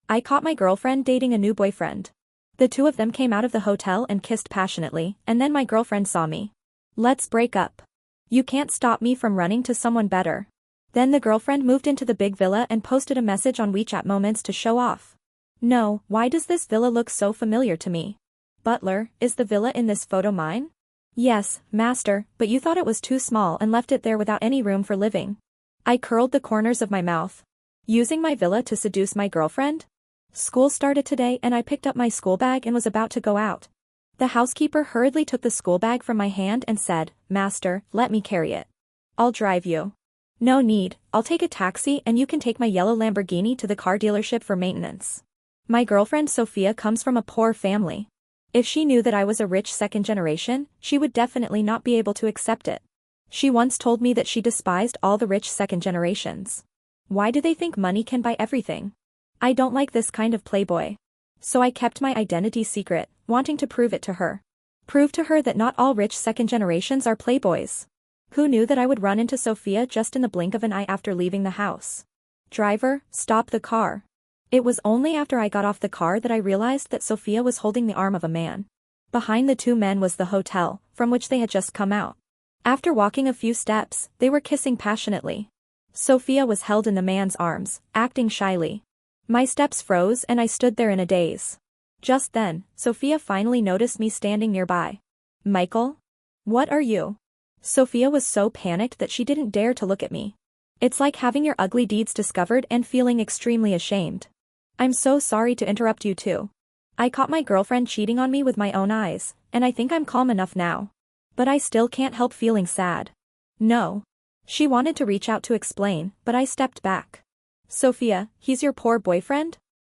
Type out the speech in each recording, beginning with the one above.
I caught my girlfriend dating a new boyfriend. The two of them came out of the hotel and kissed passionately, and then my girlfriend saw me. Let's break up. You can't stop me from running to someone better. Then the girlfriend moved into the big villa and posted a message on WeChat Moments to show off. No, why does this villa look so familiar to me? Butler, is the villa in this photo mine? Yes, master, but you thought it was too small and left it there without any room for living. I curled the corners of my mouth. Using my villa to seduce my girlfriend? School started today and I picked up my school bag and was about to go out. The housekeeper hurriedly took the school bag from my hand and said, Master, let me carry it. I'll drive you. No need, I'll take a taxi and you can take my yellow Lamborghini to the car dealership for maintenance. My girlfriend Sophia comes from a poor family. If she knew that I was a rich second generation, she would definitely not be able to accept it. She once told me that she despised all the rich second generations. Why do they think money can buy everything? I don't like this kind of playboy. So I kept my identity secret, wanting to prove it to her. Prove to her that not all rich second generations are playboys. Who knew that I would run into Sophia just in the blink of an eye after leaving the house? Driver, stop the car. It was only after I got off the car that I realized that Sophia was holding the arm of a man. Behind the two men was the hotel, from which they had just come out. After walking a few steps, they were kissing passionately. Sophia was held in the man's arms, acting shyly. My steps froze and I stood there in a daze. Just then, Sophia finally noticed me standing nearby. Michael? What are you? Sophia was so panicked that she didn't dare to look at me. It's like having your ugly deeds discovered and feeling extremely ashamed. I'm so sorry to interrupt you too. I caught my girlfriend cheating on me with my own eyes, and I think I'm calm enough now. But I still can't help feeling sad. No. She wanted to reach out to explain, but I stepped back. Sophia, he's your poor boyfriend?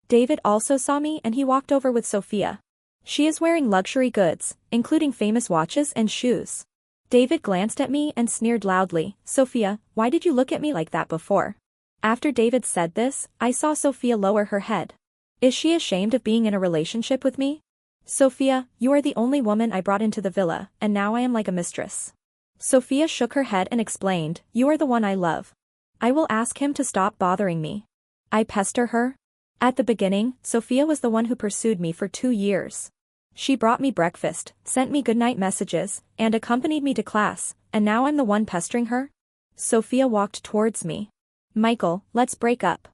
David also saw me and he walked over with Sophia. She is wearing luxury goods, including famous watches and shoes. David glanced at me and sneered loudly, Sophia, why did you look at me like that before? After David said this, I saw Sophia lower her head. Is she ashamed of being in a relationship with me? Sophia, you are the only woman I brought into the villa, and now I am like a mistress. Sophia shook her head and explained, you are the one I love. I will ask him to stop bothering me. I pester her. At the beginning, Sophia was the one who pursued me for 2 years. She brought me breakfast, sent me goodnight messages, and accompanied me to class, and now I'm the one pestering her? Sophia walked towards me. Michael, let's break up.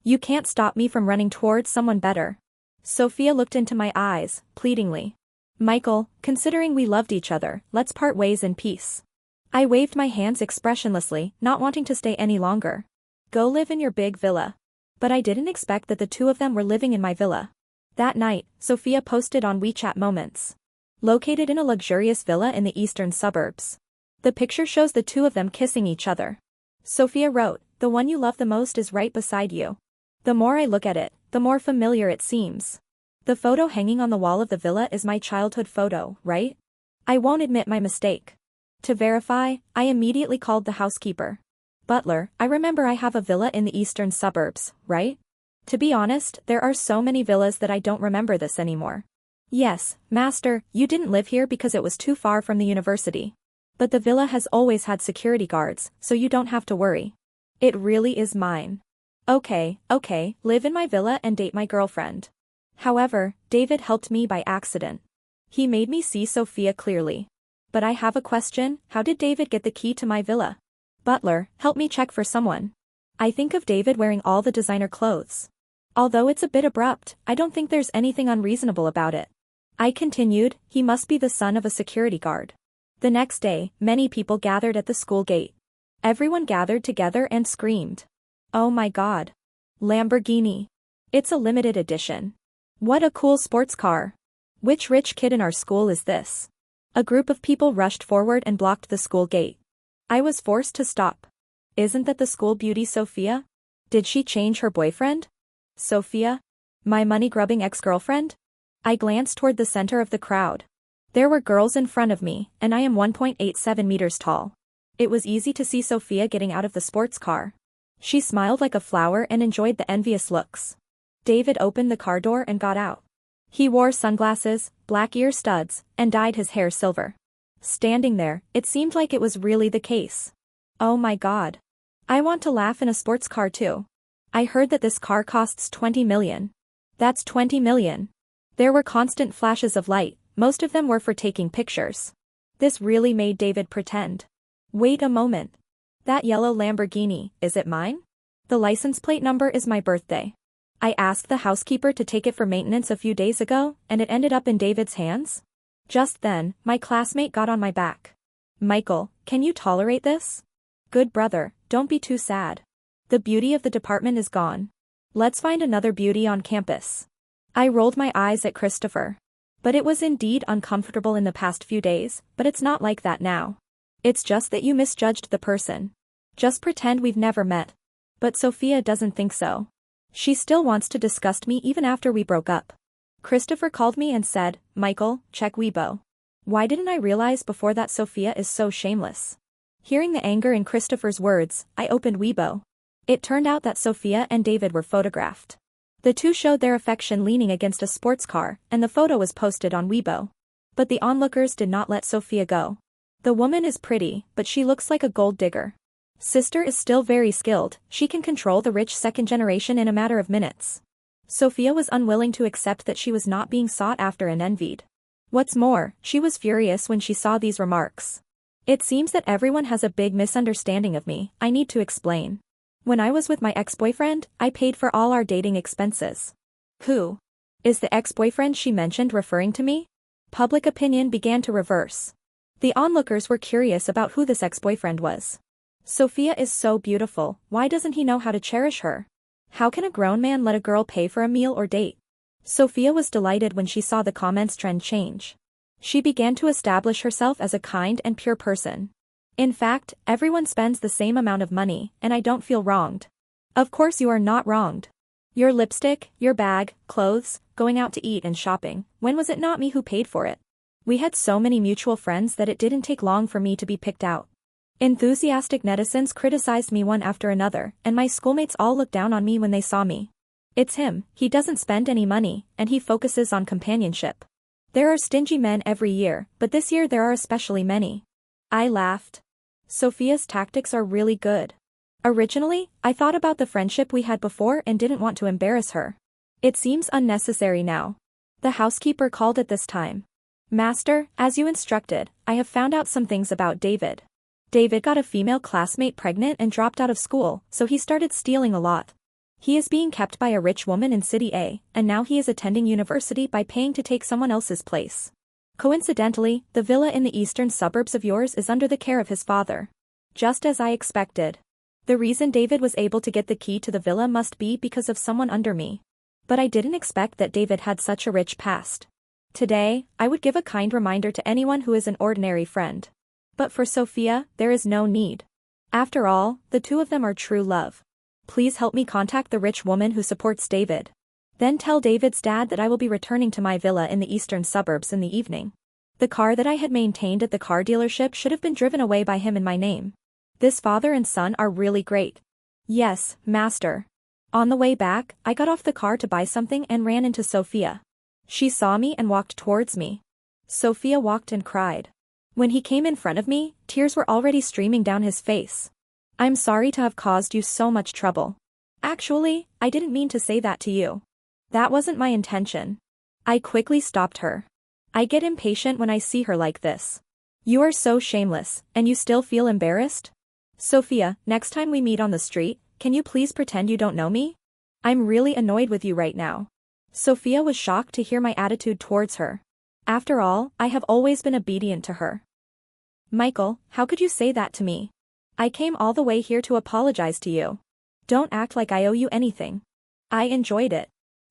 You can't stop me from running towards someone better. Sophia looked into my eyes, pleadingly. Michael, considering we loved each other, let's part ways in peace. I waved my hands expressionlessly, not wanting to stay any longer. Go live in your big villa. But I didn't expect that the two of them were living in my villa. That night, Sophia posted on WeChat Moments. Located in a luxurious villa in the eastern suburbs. The picture shows the two of them kissing each other. Sophia wrote, the one you love the most is right beside you. The more I look at it, the more familiar it seems. The photo hanging on the wall of the villa is my childhood photo, right? I won't admit my mistake. To verify, I immediately called the housekeeper. Butler, I remember I have a villa in the eastern suburbs, right? To be honest, there are so many villas that I don't remember this anymore. Yes, master, you didn't live here because it was too far from the university. But the villa has always had security guards, so you don't have to worry. It really is mine. Okay, live in my villa and date my girlfriend. However, David helped me by accident. He made me see Sophia clearly. But I have a question, how did David get the key to my villa? Butler, help me check for someone. I think of David wearing all the designer clothes. Although it's a bit abrupt, I don't think there's anything unreasonable about it. I continued, he must be the son of a security guard. The next day, many people gathered at the school gate. Everyone gathered together and screamed. Oh my god. Lamborghini. It's a limited edition. What a cool sports car. Which rich kid in our school is this? A group of people rushed forward and blocked the school gate. I was forced to stop. Isn't that the school beauty Sophia? Did she change her boyfriend? Sophia? My money-grubbing ex-girlfriend? I glanced toward the center of the crowd. There were girls in front of me, and I am 1.87 meters tall. It was easy to see Sophia getting out of the sports car. She smiled like a flower and enjoyed the envious looks. David opened the car door and got out. He wore sunglasses, black ear studs, and dyed his hair silver. Standing there, it seemed like it was really the case. Oh my god. I want to laugh in a sports car too. I heard that this car costs 20 million. That's 20 million. There were constant flashes of light, most of them were for taking pictures. This really made David pretend. Wait a moment. That yellow Lamborghini, is it mine? The license plate number is my birthday. I asked the housekeeper to take it for maintenance a few days ago, and it ended up in David's hands? Just then, my classmate got on my back. Michael, can you tolerate this? Good brother, don't be too sad. The beauty of the department is gone. Let's find another beauty on campus. I rolled my eyes at Christopher. But it was indeed uncomfortable in the past few days, but it's not like that now. It's just that you misjudged the person. Just pretend we've never met. But Sophia doesn't think so. She still wants to disgust me even after we broke up. Christopher called me and said, Michael, check Weibo. Why didn't I realize before that Sophia is so shameless? Hearing the anger in Christopher's words, I opened Weibo. It turned out that Sophia and David were photographed. The two showed their affection leaning against a sports car, and the photo was posted on Weibo. But the onlookers did not let Sophia go. The woman is pretty, but she looks like a gold digger. Sister is still very skilled, she can control the rich second generation in a matter of minutes. Sophia was unwilling to accept that she was not being sought after and envied. What's more, she was furious when she saw these remarks. It seems that everyone has a big misunderstanding of me, I need to explain. When I was with my ex-boyfriend, I paid for all our dating expenses. Who? Is the ex-boyfriend she mentioned referring to me? Public opinion began to reverse. The onlookers were curious about who this ex-boyfriend was. Sophia is so beautiful, why doesn't he know how to cherish her? How can a grown man let a girl pay for a meal or date? Sophia was delighted when she saw the comments trend change. She began to establish herself as a kind and pure person. In fact, everyone spends the same amount of money, and I don't feel wronged. Of course you are not wronged. Your lipstick, your bag, clothes, going out to eat and shopping, when was it not me who paid for it? We had so many mutual friends that it didn't take long for me to be picked out. Enthusiastic netizens criticized me one after another, and my schoolmates all looked down on me when they saw me. It's him, he doesn't spend any money, and he focuses on companionship. There are stingy men every year, but this year there are especially many. I laughed. Sophia's tactics are really good. Originally, I thought about the friendship we had before and didn't want to embarrass her. It seems unnecessary now. The housekeeper called at this time. Master, as you instructed, I have found out some things about David. David got a female classmate pregnant and dropped out of school, so he started stealing a lot. He is being kept by a rich woman in City A, and now he is attending university by paying to take someone else's place. Coincidentally, the villa in the eastern suburbs of yours is under the care of his father. Just as I expected. The reason David was able to get the key to the villa must be because of someone under me. But I didn't expect that David had such a rich past. Today, I would give a kind reminder to anyone who is an ordinary friend. But for Sophia, there is no need. After all, the two of them are true love. Please help me contact the rich woman who supports David. Then tell David's dad that I will be returning to my villa in the eastern suburbs in the evening. The car that I had maintained at the car dealership should have been driven away by him in my name. This father and son are really great. Yes, master. On the way back, I got off the car to buy something and ran into Sophia. She saw me and walked towards me. Sophia walked and cried. When he came in front of me, tears were already streaming down his face. I'm sorry to have caused you so much trouble. Actually, I didn't mean to say that to you. That wasn't my intention. I quickly stopped her. I get impatient when I see her like this. You are so shameless, and you still feel embarrassed? Sophia, next time we meet on the street, can you please pretend you don't know me? I'm really annoyed with you right now. Sophia was shocked to hear my attitude towards her. After all, I have always been obedient to her. Michael, how could you say that to me? I came all the way here to apologize to you. Don't act like I owe you anything. I enjoyed it.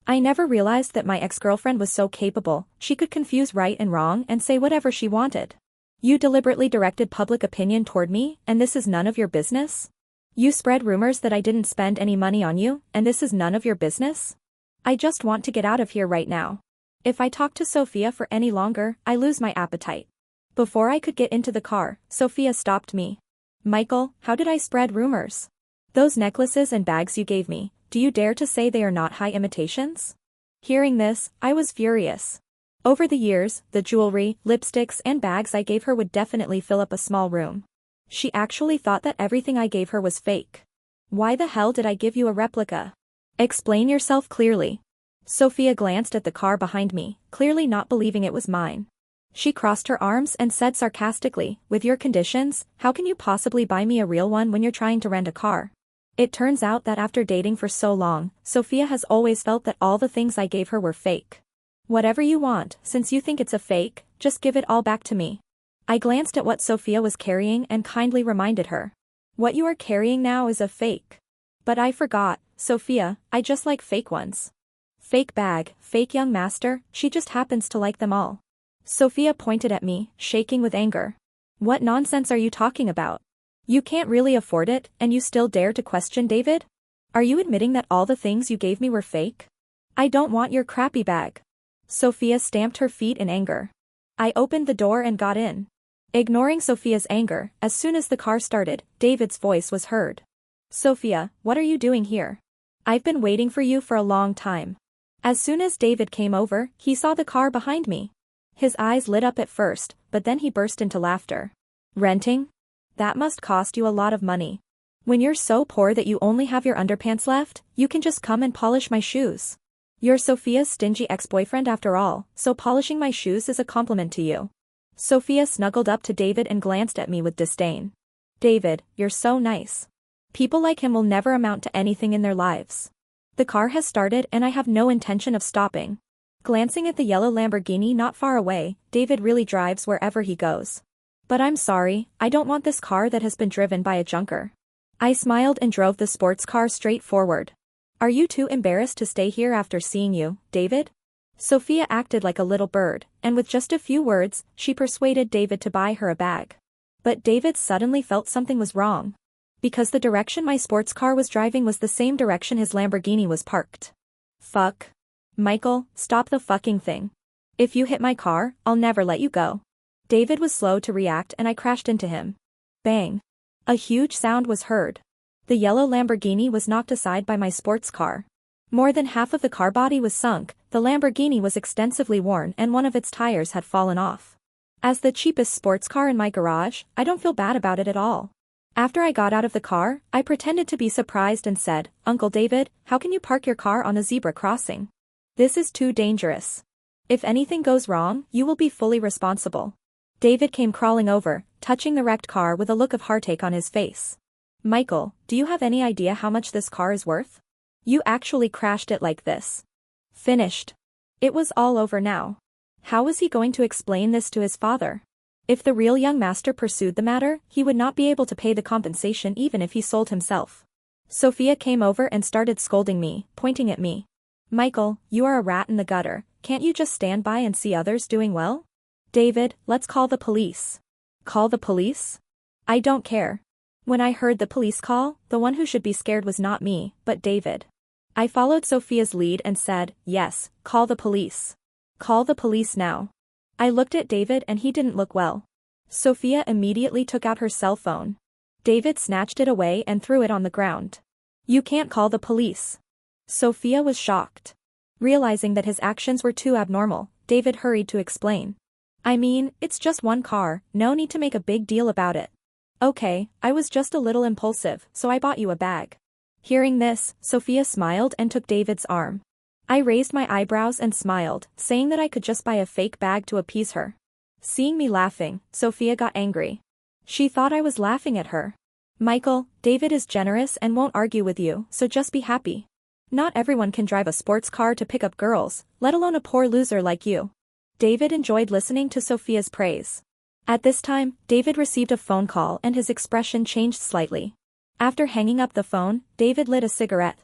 I never realized that my ex-girlfriend was so capable, she could confuse right and wrong and say whatever she wanted. You deliberately directed public opinion toward me, and this is none of your business? You spread rumors that I didn't spend any money on you, and this is none of your business? I just want to get out of here right now. If I talk to Sophia for any longer, I lose my appetite. Before I could get into the car, Sophia stopped me. Michael, how did I spread rumors? Those necklaces and bags you gave me, do you dare to say they are not high imitations? Hearing this, I was furious. Over the years, the jewelry, lipsticks and bags I gave her would definitely fill up a small room. She actually thought that everything I gave her was fake. Why the hell did I give you a replica? Explain yourself clearly. Sophia glanced at the car behind me, clearly not believing it was mine. She crossed her arms and said sarcastically, "With your conditions, how can you possibly buy me a real one when you're trying to rent a car?" It turns out that after dating for so long, Sophia has always felt that all the things I gave her were fake. "Whatever you want, since you think it's a fake, just give it all back to me." I glanced at what Sophia was carrying and kindly reminded her. "What you are carrying now is a fake." "But I forgot, Sophia, I just like fake ones." "Fake bag, fake young master, she just happens to like them all." Sophia pointed at me, shaking with anger. "What nonsense are you talking about? You can't really afford it, and you still dare to question David? Are you admitting that all the things you gave me were fake? I don't want your crappy bag." Sophia stamped her feet in anger. I opened the door and got in. Ignoring Sophia's anger, as soon as the car started, David's voice was heard. "Sophia, what are you doing here? I've been waiting for you for a long time." As soon as David came over, he saw the car behind me. His eyes lit up at first, but then he burst into laughter. "Renting? That must cost you a lot of money. When you're so poor that you only have your underpants left, you can just come and polish my shoes. You're Sophia's stingy ex-boyfriend after all, so polishing my shoes is a compliment to you." Sophia snuggled up to David and glanced at me with disdain. "David, you're so nice. People like him will never amount to anything in their lives." The car has started and I have no intention of stopping. Glancing at the yellow Lamborghini not far away, David really drives wherever he goes. "But I'm sorry, I don't want this car that has been driven by a junker." I smiled and drove the sports car straight forward. "Are you too embarrassed to stay here after seeing you, David?" Sophia acted like a little bird, and with just a few words, she persuaded David to buy her a bag. But David suddenly felt something was wrong. Because the direction my sports car was driving was the same direction his Lamborghini was parked. "Fuck. Michael, stop the fucking thing. If you hit my car, I'll never let you go." David was slow to react and I crashed into him. Bang. A huge sound was heard. The yellow Lamborghini was knocked aside by my sports car. More than half of the car body was sunk, the Lamborghini was extensively worn and one of its tires had fallen off. As the cheapest sports car in my garage, I don't feel bad about it at all. After I got out of the car, I pretended to be surprised and said, "Uncle David, how can you park your car on a zebra crossing? This is too dangerous. If anything goes wrong, you will be fully responsible." David came crawling over, touching the wrecked car with a look of heartache on his face. "Michael, do you have any idea how much this car is worth? You actually crashed it like this." Finished. It was all over now. How was he going to explain this to his father? If the real young master pursued the matter, he would not be able to pay the compensation even if he sold himself. Sophia came over and started scolding me, pointing at me. "Michael, you are a rat in the gutter, can't you just stand by and see others doing well?" "David, let's call the police." "Call the police? I don't care." When I heard the police call, the one who should be scared was not me, but David. I followed Sophia's lead and said, "Yes, call the police. Call the police now." I looked at David and he didn't look well. Sophia immediately took out her cell phone. David snatched it away and threw it on the ground. "You can't call the police." Sophia was shocked. Realizing that his actions were too abnormal, David hurried to explain. "I mean, it's just one car, no need to make a big deal about it." "Okay, I was just a little impulsive, so I bought you a bag." Hearing this, Sophia smiled and took David's arm. I raised my eyebrows and smiled, saying that I could just buy a fake bag to appease her. Seeing me laughing, Sophia got angry. She thought I was laughing at her. "Michael, David is generous and won't argue with you, so just be happy. Not everyone can drive a sports car to pick up girls, let alone a poor loser like you." David enjoyed listening to Sophia's praise. At this time, David received a phone call and his expression changed slightly. After hanging up the phone, David lit a cigarette.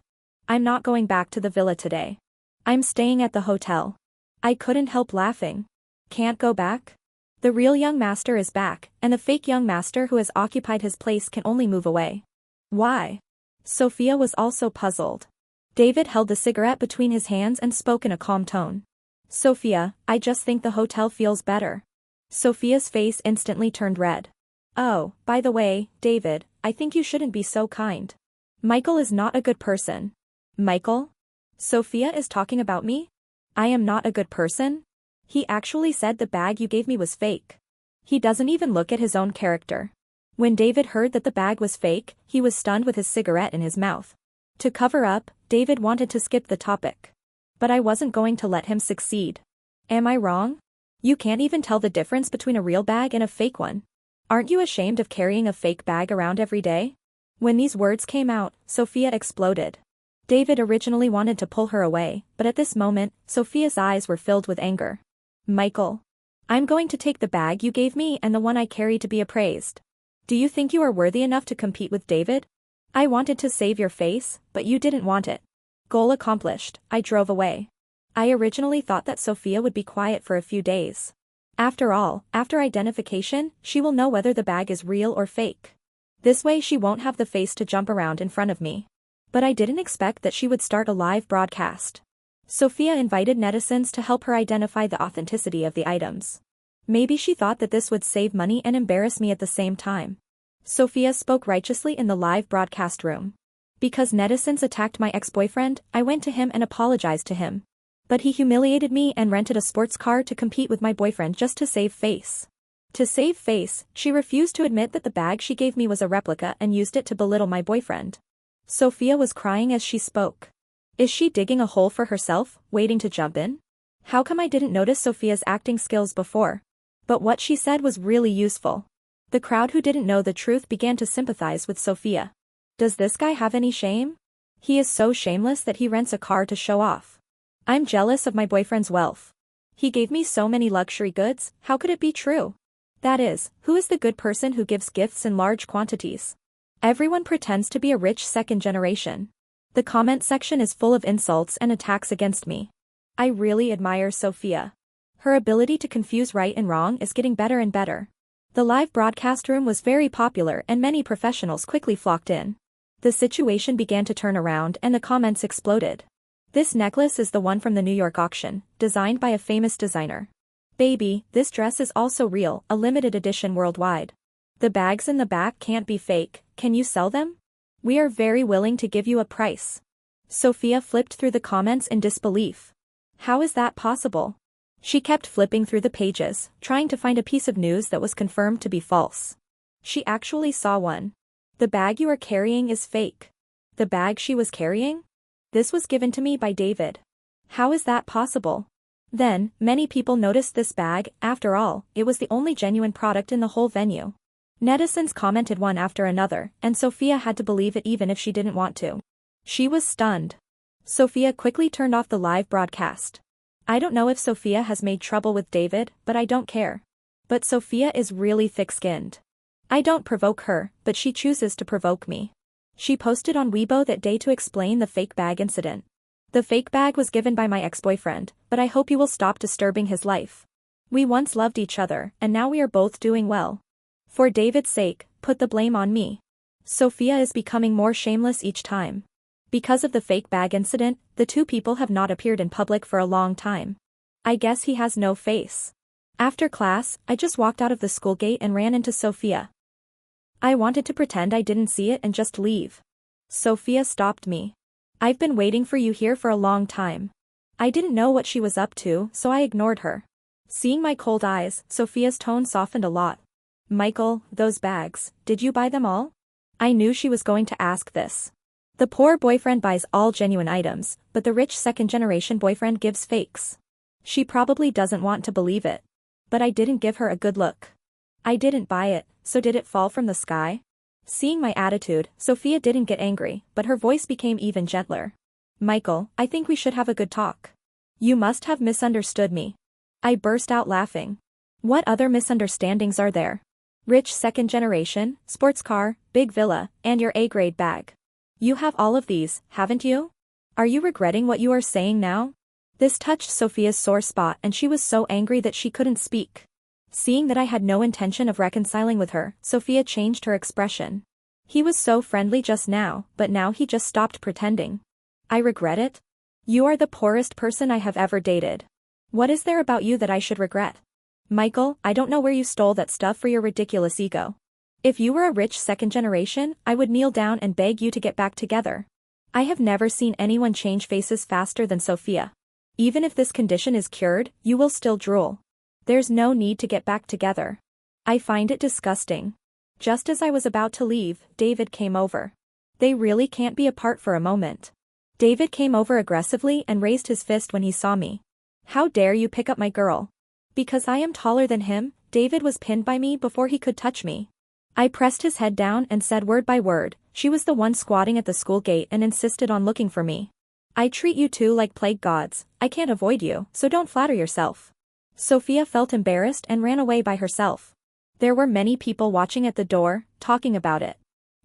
"I'm not going back to the villa today. I'm staying at the hotel." I couldn't help laughing. "Can't go back? The real young master is back, and the fake young master who has occupied his place can only move away. Why?" Sophia was also puzzled. David held the cigarette between his hands and spoke in a calm tone. "Sophia, I just think the hotel feels better." Sophia's face instantly turned red. "Oh, by the way, David, I think you shouldn't be so kind. Michael is not a good person." "Michael? Sophia is talking about me? I am not a good person? He actually said the bag you gave me was fake. He doesn't even look at his own character." When David heard that the bag was fake, he was stunned with his cigarette in his mouth. To cover up, David wanted to skip the topic. But I wasn't going to let him succeed. Am I wrong? You can't even tell the difference between a real bag and a fake one. Aren't you ashamed of carrying a fake bag around every day? When these words came out, Sophia exploded. David originally wanted to pull her away, but at this moment, Sophia's eyes were filled with anger. Michael. I'm going to take the bag you gave me and the one I carry to be appraised. Do you think you are worthy enough to compete with David? I wanted to save your face, but you didn't want it. Goal accomplished, I drove away. I originally thought that Sophia would be quiet for a few days. After all, after identification, she will know whether the bag is real or fake. This way she won't have the face to jump around in front of me. But I didn't expect that she would start a live broadcast. Sophia invited netizens to help her identify the authenticity of the items. Maybe she thought that this would save money and embarrass me at the same time. Sophia spoke righteously in the live broadcast room. Because netizens attacked my ex-boyfriend, I went to him and apologized to him. But he humiliated me and rented a sports car to compete with my boyfriend just to save face. To save face, she refused to admit that the bag she gave me was a replica and used it to belittle my boyfriend. Sophia was crying as she spoke. Is she digging a hole for herself, waiting to jump in? How come I didn't notice Sophia's acting skills before? But what she said was really useful. The crowd who didn't know the truth began to sympathize with Sophia. Does this guy have any shame? He is so shameless that he rents a car to show off. I'm jealous of my boyfriend's wealth. He gave me so many luxury goods, how could it be true? That is, who is the good person who gives gifts in large quantities? Everyone pretends to be a rich second generation. The comment section is full of insults and attacks against me. I really admire Sophia. Her ability to confuse right and wrong is getting better and better. The live broadcast room was very popular and many professionals quickly flocked in. The situation began to turn around and the comments exploded. This necklace is the one from the New York auction, designed by a famous designer. Baby, this dress is also real, a limited edition worldwide. The bags in the back can't be fake, can you sell them? We are very willing to give you a price. Sophia flipped through the comments in disbelief. How is that possible? She kept flipping through the pages, trying to find a piece of news that was confirmed to be false. She actually saw one. The bag you are carrying is fake. The bag she was carrying? This was given to me by David. How is that possible? Then, many people noticed this bag. After all, it was the only genuine product in the whole venue. Netizens commented one after another, and Sophia had to believe it even if she didn't want to. She was stunned. Sophia quickly turned off the live broadcast. I don't know if Sophia has made trouble with David, but I don't care. But Sophia is really thick-skinned. I don't provoke her, but she chooses to provoke me. She posted on Weibo that day to explain the fake bag incident. The fake bag was given by my ex-boyfriend, but I hope you will stop disturbing his life. We once loved each other, and now we are both doing well. For David's sake, put the blame on me. Sophia is becoming more shameless each time. Because of the fake bag incident, the two people have not appeared in public for a long time. I guess he has no face. After class, I just walked out of the school gate and ran into Sophia. I wanted to pretend I didn't see it and just leave. Sophia stopped me. I've been waiting for you here for a long time. I didn't know what she was up to, so I ignored her. Seeing my cold eyes, Sophia's tone softened a lot. Michael, those bags, did you buy them all? I knew she was going to ask this. The poor boyfriend buys all genuine items, but the rich second-generation boyfriend gives fakes. She probably doesn't want to believe it. But I didn't give her a good look. I didn't buy it, so did it fall from the sky? Seeing my attitude, Sophia didn't get angry, but her voice became even gentler. Michael, I think we should have a good talk. You must have misunderstood me. I burst out laughing. What other misunderstandings are there? Rich second generation, sports car, big villa, and your A-grade bag. You have all of these, haven't you? Are you regretting what you are saying now? This touched Sophia's sore spot and she was so angry that she couldn't speak. Seeing that I had no intention of reconciling with her, Sophia changed her expression. He was so friendly just now, but now he just stopped pretending. I regret it? You are the poorest person I have ever dated. What is there about you that I should regret? Michael, I don't know where you stole that stuff for your ridiculous ego. If you were a rich second generation, I would kneel down and beg you to get back together. I have never seen anyone change faces faster than Sophia. Even if this condition is cured, you will still drool. There's no need to get back together. I find it disgusting. Just as I was about to leave, David came over. They really can't be apart for a moment. David came over aggressively and raised his fist when he saw me. How dare you pick up my girl? Because I am taller than him, David was pinned by me before he could touch me. I pressed his head down and said word by word, she was the one squatting at the school gate and insisted on looking for me. I treat you two like plague gods, I can't avoid you, so don't flatter yourself. Sophia felt embarrassed and ran away by herself. There were many people watching at the door, talking about it.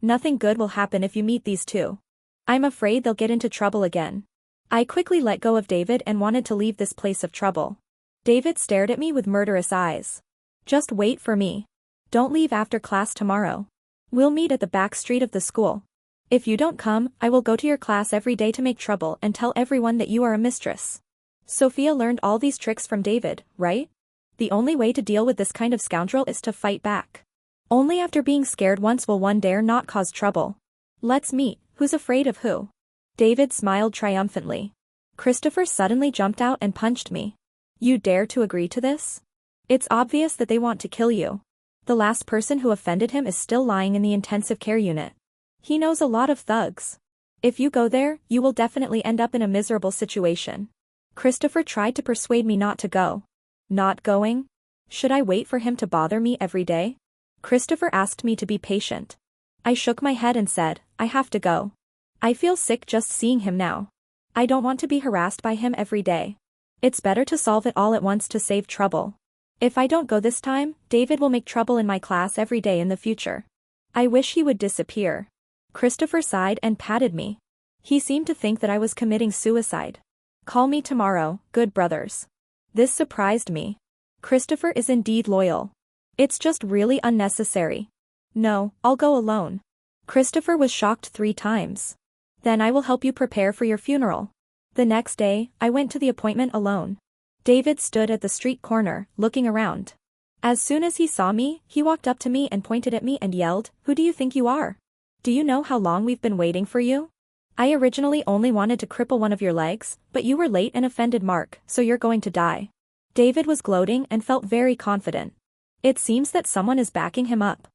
Nothing good will happen if you meet these two. I'm afraid they'll get into trouble again. I quickly let go of David and wanted to leave this place of trouble. David stared at me with murderous eyes. Just wait for me. Don't leave after class tomorrow. We'll meet at the back street of the school. If you don't come, I will go to your class every day to make trouble and tell everyone that you are a mistress. Sophia learned all these tricks from David, right? The only way to deal with this kind of scoundrel is to fight back. Only after being scared once will one dare not cause trouble. Let's meet, who's afraid of who? David smiled triumphantly. Christopher suddenly jumped out and punched me. You dare to agree to this? It's obvious that they want to kill you. The last person who offended him is still lying in the intensive care unit. He knows a lot of thugs. If you go there, you will definitely end up in a miserable situation. Christopher tried to persuade me not to go. Not going? Should I wait for him to bother me every day? Christopher asked me to be patient. I shook my head and said, I have to go. I feel sick just seeing him now. I don't want to be harassed by him every day. It's better to solve it all at once to save trouble. If I don't go this time, David will make trouble in my class every day in the future. I wish he would disappear. Christopher sighed and patted me. He seemed to think that I was committing suicide. Call me tomorrow, good brothers. This surprised me. Christopher is indeed loyal. It's just really unnecessary. No, I'll go alone. Christopher was shocked 3 times. Then I will help you prepare for your funeral. The next day, I went to the appointment alone. David stood at the street corner, looking around. As soon as he saw me, he walked up to me and pointed at me and yelled, Who do you think you are? Do you know how long we've been waiting for you? I originally only wanted to cripple one of your legs, but you were late and offended Mark, so you're going to die. David was gloating and felt very confident. It seems that someone is backing him up.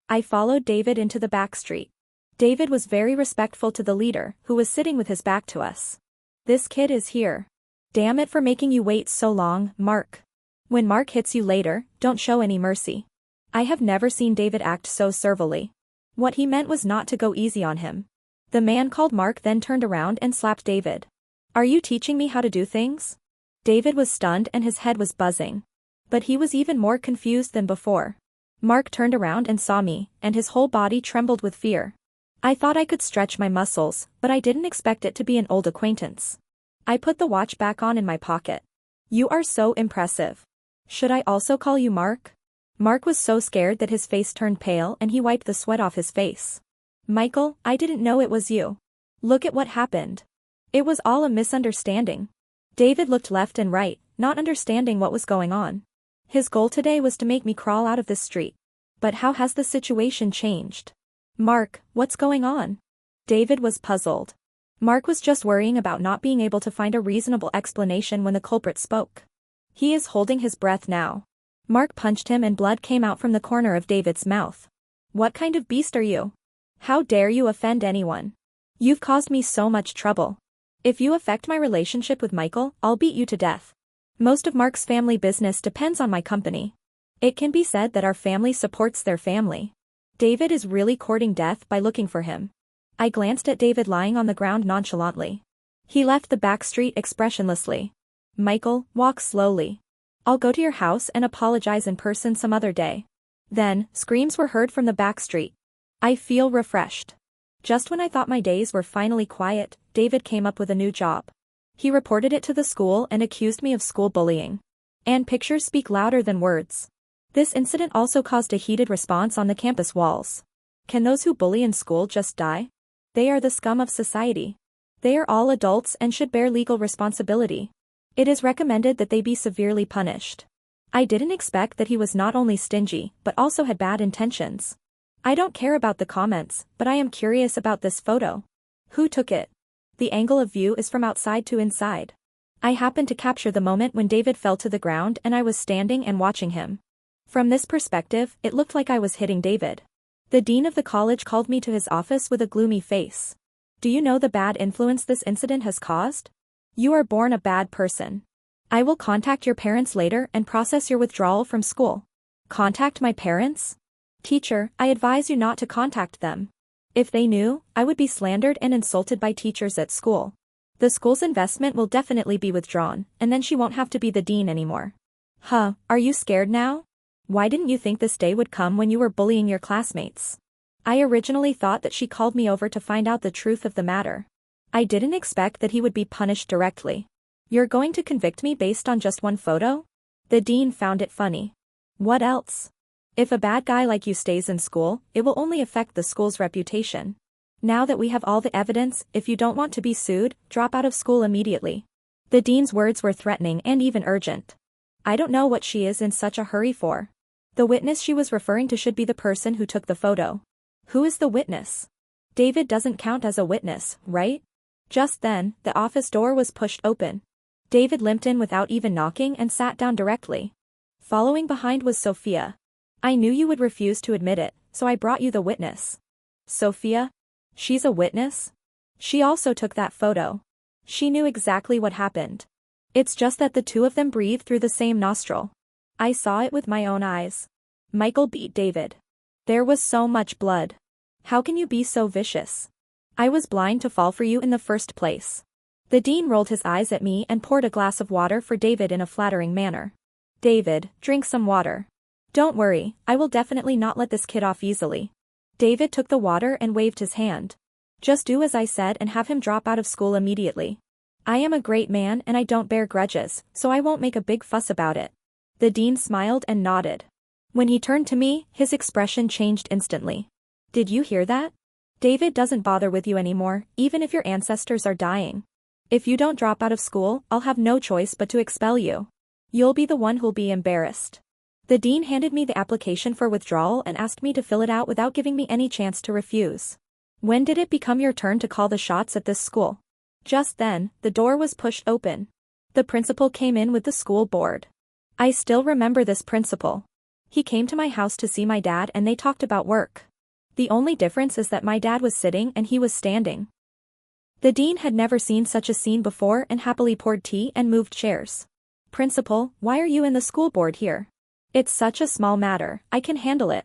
I followed David into the back street. David was very respectful to the leader, who was sitting with his back to us. This kid is here. Damn it for making you wait so long, Mark. When Mark hits you later, don't show any mercy. I have never seen David act so servilely. What he meant was not to go easy on him. The man called Mark then turned around and slapped David. Are you teaching me how to do things? David was stunned and his head was buzzing. But he was even more confused than before. Mark turned around and saw me, and his whole body trembled with fear. I thought I could stretch my muscles, but I didn't expect it to be an old acquaintance. I put the watch back on in my pocket. You are so impressive. Should I also call you Mark? Mark was so scared that his face turned pale and he wiped the sweat off his face. Michael, I didn't know it was you. Look at what happened. It was all a misunderstanding. David looked left and right, not understanding what was going on. His goal today was to make me crawl out of this street. But how has the situation changed? Mark, what's going on? David was puzzled. Mark was just worrying about not being able to find a reasonable explanation when the culprit spoke. He is holding his breath now. Mark punched him and blood came out from the corner of David's mouth. What kind of beast are you? How dare you offend anyone? You've caused me so much trouble. If you affect my relationship with Michael, I'll beat you to death. Most of Mark's family business depends on my company. It can be said that our family supports their family. David is really courting death by looking for him. I glanced at David lying on the ground nonchalantly. He left the back street expressionlessly. Michael, walk slowly. I'll go to your house and apologize in person some other day. Then, screams were heard from the back street. I feel refreshed. Just when I thought my days were finally quiet, David came up with a new job. He reported it to the school and accused me of school bullying. And pictures speak louder than words. This incident also caused a heated response on the campus walls. Can those who bully in school just die? They are the scum of society. They are all adults and should bear legal responsibility. It is recommended that they be severely punished. I didn't expect that he was not only stingy, but also had bad intentions. I don't care about the comments, but I am curious about this photo. Who took it? The angle of view is from outside to inside. I happened to capture the moment when David fell to the ground and I was standing and watching him. From this perspective, it looked like I was hitting David. The dean of the college called me to his office with a gloomy face. Do you know the bad influence this incident has caused? You are born a bad person. I will contact your parents later and process your withdrawal from school. Contact my parents? Teacher, I advise you not to contact them. If they knew, I would be slandered and insulted by teachers at school. The school's investment will definitely be withdrawn, and then she won't have to be the dean anymore. Huh, are you scared now? Why didn't you think this day would come when you were bullying your classmates? I originally thought that she called me over to find out the truth of the matter. I didn't expect that he would be punished directly. You're going to convict me based on just one photo? The dean found it funny. What else? If a bad guy like you stays in school, it will only affect the school's reputation. Now that we have all the evidence, if you don't want to be sued, drop out of school immediately. The dean's words were threatening and even urgent. I don't know what she is in such a hurry for. The witness she was referring to should be the person who took the photo. Who is the witness? David doesn't count as a witness, right? Just then, the office door was pushed open. David limped in without even knocking and sat down directly. Following behind was Sophia. I knew you would refuse to admit it, so I brought you the witness. Sophia? She's a witness? She also took that photo. She knew exactly what happened. It's just that the two of them breathed through the same nostril. I saw it with my own eyes. Michael beat David. There was so much blood. How can you be so vicious? I was blind to fall for you in the first place. The dean rolled his eyes at me and poured a glass of water for David in a flattering manner. David, drink some water. Don't worry, I will definitely not let this kid off easily. David took the water and waved his hand. Just do as I said and have him drop out of school immediately. I am a great man and I don't bear grudges, so I won't make a big fuss about it. The dean smiled and nodded. When he turned to me, his expression changed instantly. Did you hear that? David doesn't bother with you anymore, even if your ancestors are dying. If you don't drop out of school, I'll have no choice but to expel you. You'll be the one who'll be embarrassed. The dean handed me the application for withdrawal and asked me to fill it out without giving me any chance to refuse. When did it become your turn to call the shots at this school? Just then, the door was pushed open. The principal came in with the school board. I still remember this principal. He came to my house to see my dad and they talked about work. The only difference is that my dad was sitting and he was standing. The dean had never seen such a scene before and happily poured tea and moved chairs. Principal, why are you in the school board here? It's such a small matter, I can handle it.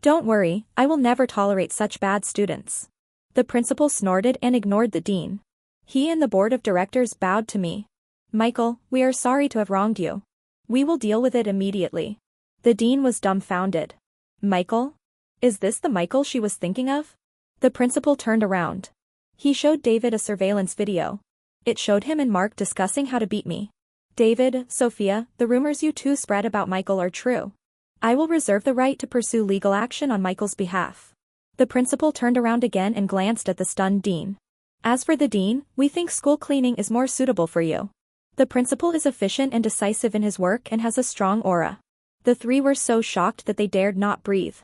Don't worry, I will never tolerate such bad students. The principal snorted and ignored the dean. He and the board of directors bowed to me. Michael, we are sorry to have wronged you. We will deal with it immediately. The dean was dumbfounded. Michael? Is this the Michael she was thinking of? The principal turned around. He showed David a surveillance video. It showed him and Mark discussing how to beat me. David, Sophia, the rumors you two spread about Michael are true. I will reserve the right to pursue legal action on Michael's behalf. The principal turned around again and glanced at the stunned dean. As for the dean, we think school cleaning is more suitable for you. The principal is efficient and decisive in his work and has a strong aura. The three were so shocked that they dared not breathe.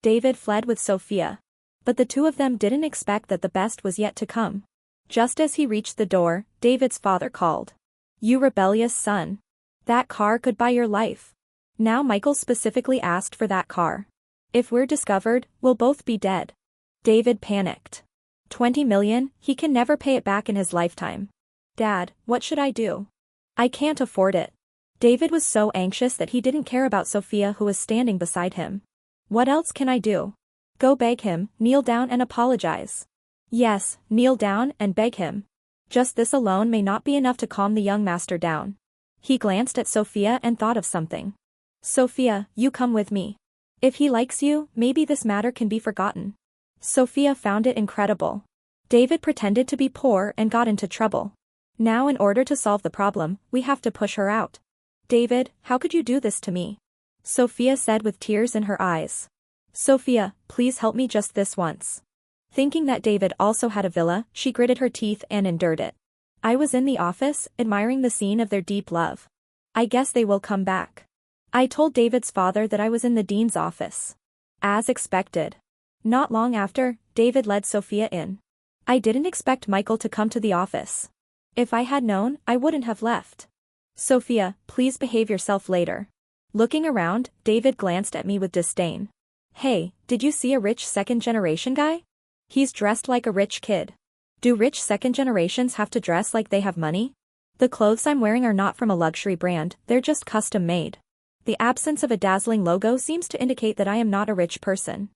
David fled with Sophia. But the two of them didn't expect that the best was yet to come. Just as he reached the door, David's father called. You rebellious son. That car could buy your life. Now Michael specifically asked for that car. If we're discovered, we'll both be dead. David panicked. 20 million, he can never pay it back in his lifetime. Dad, what should I do? I can't afford it. David was so anxious that he didn't care about Sophia who was standing beside him. What else can I do? Go beg him, kneel down and apologize. Yes, kneel down and beg him. Just this alone may not be enough to calm the young master down. He glanced at Sophia and thought of something. Sophia, you come with me. If he likes you, maybe this matter can be forgotten. Sophia found it incredible. David pretended to be poor and got into trouble. Now in order to solve the problem, we have to push her out. David, how could you do this to me? Sophia said with tears in her eyes. Sophia, please help me just this once. Thinking that David also had a villa, she gritted her teeth and endured it. I was in the office, admiring the scene of their deep love. I guess they will come back. I told David's father that I was in the dean's office. As expected. Not long after, David led Sophia in. I didn't expect Michael to come to the office. If I had known, I wouldn't have left. Sophia, please behave yourself later. Looking around, David glanced at me with disdain. Hey, did you see a rich second-generation guy? He's dressed like a rich kid. Do rich second generations have to dress like they have money? The clothes I'm wearing are not from a luxury brand, they're just custom made. The absence of a dazzling logo seems to indicate that I am not a rich person.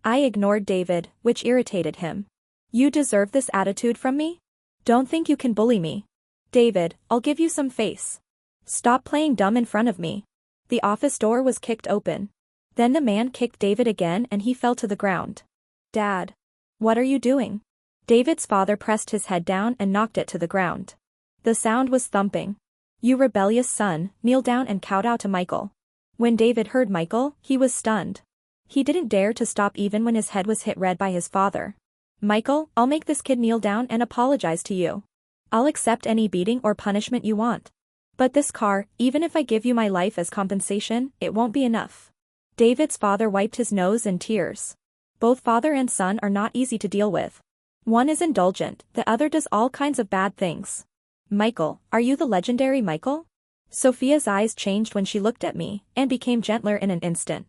I ignored David, which irritated him. You deserve this attitude from me? Don't think you can bully me. David, I'll give you some face. Stop playing dumb in front of me. The office door was kicked open. Then the man kicked David again and he fell to the ground. Dad. What are you doing? David's father pressed his head down and knocked it to the ground. The sound was thumping. You rebellious son, kneel down and kowtow to Michael. When David heard Michael, he was stunned. He didn't dare to stop even when his head was hit red by his father. Michael, I'll make this kid kneel down and apologize to you. I'll accept any beating or punishment you want. But this car, even if I give you my life as compensation, it won't be enough. David's father wiped his nose in tears. Both father and son are not easy to deal with. One is indulgent, the other does all kinds of bad things. Michael, are you the legendary Michael? Sophia's eyes changed when she looked at me, and became gentler in an instant.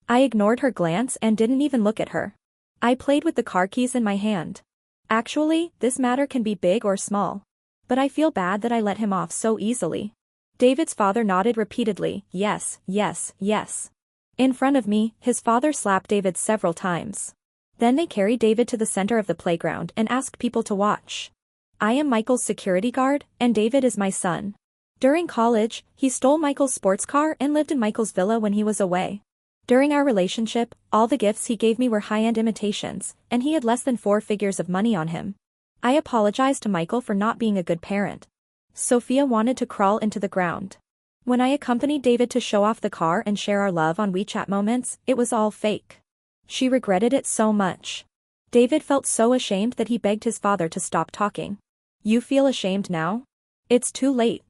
I ignored her glance and didn't even look at her. I played with the car keys in my hand. Actually, this matter can be big or small. But I feel bad that I let him off so easily. David's father nodded repeatedly, yes, yes, yes. In front of me, his father slapped David several times. Then they carried David to the center of the playground and asked people to watch. I am Michael's security guard, and David is my son. During college, he stole Michael's sports car and lived in Michael's villa when he was away. During our relationship, all the gifts he gave me were high-end imitations, and he had less than 4 figures of money on him. I apologized to Michael for not being a good parent. Sophia wanted to crawl into the ground. When I accompanied David to show off the car and share our love on WeChat moments, it was all fake. She regretted it so much. David felt so ashamed that he begged his father to stop talking. You feel ashamed now? It's too late.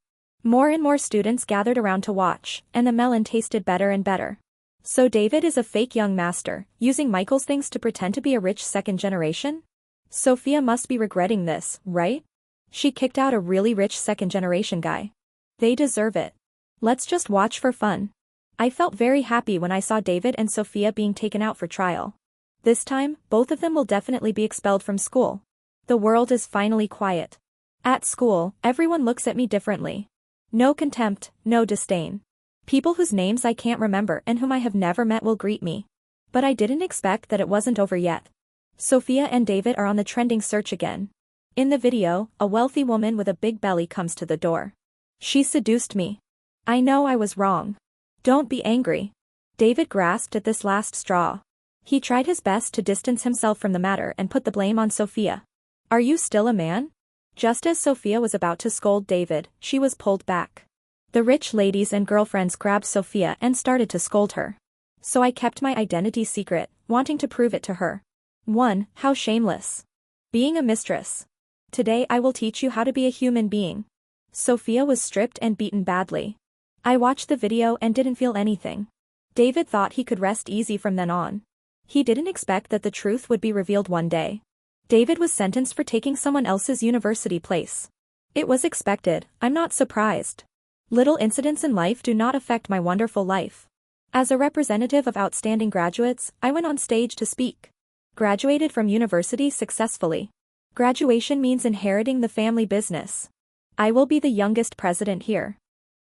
More and more students gathered around to watch, and the melon tasted better and better. So David is a fake young master, using Michael's things to pretend to be a rich second generation? Sophia must be regretting this, right? She kicked out a really rich second generation guy. They deserve it. Let's just watch for fun. I felt very happy when I saw David and Sophia being taken out for trial. This time, both of them will definitely be expelled from school. The world is finally quiet. At school, everyone looks at me differently. No contempt, no disdain. People whose names I can't remember and whom I have never met will greet me. But I didn't expect that it wasn't over yet. Sophia and David are on the trending search again. In the video, a wealthy woman with a big belly comes to the door. She seduced me. I know I was wrong. Don't be angry. David grasped at this last straw. He tried his best to distance himself from the matter and put the blame on Sophia. Are you still a man? Just as Sophia was about to scold David, she was pulled back. The rich ladies and girlfriends grabbed Sophia and started to scold her. So I kept my identity secret, wanting to prove it to her. 1. How shameless. Being a mistress. Today I will teach you how to be a human being. Sophia was stripped and beaten badly. I watched the video and didn't feel anything. David thought he could rest easy from then on. He didn't expect that the truth would be revealed one day. David was sentenced for taking someone else's university place. It was expected, I'm not surprised. Little incidents in life do not affect my wonderful life. As a representative of outstanding graduates, I went on stage to speak. Graduated from university successfully. Graduation means inheriting the family business. I will be the youngest president here.